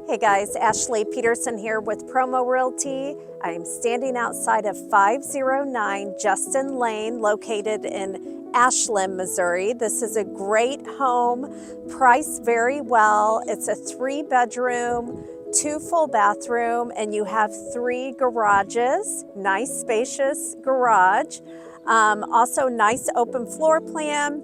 Hey guys, Ashley Pederson here with Promo Realty. I'm standing outside of 509 Justin Lane, located in Ashland, Missouri. This is a great home, priced very well. It's a 3-bedroom, 2 full bathroom, and you have 3 garages. Nice spacious garage. Also nice open floor plan.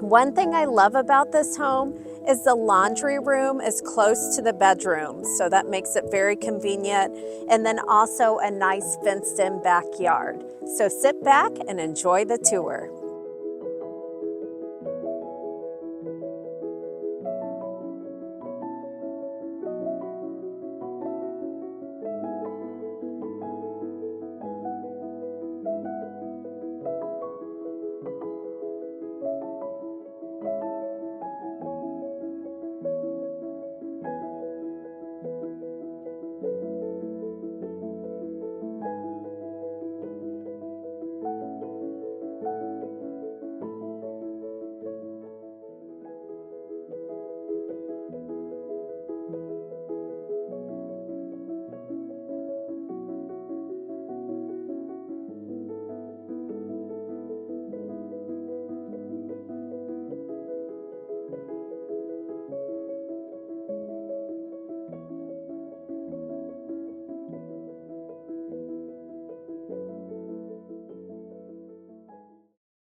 One thing I love about this home is the laundry room is close to the bedroom, so that makes it very convenient, and then also a nice fenced-in backyard. So sit back and enjoy the tour.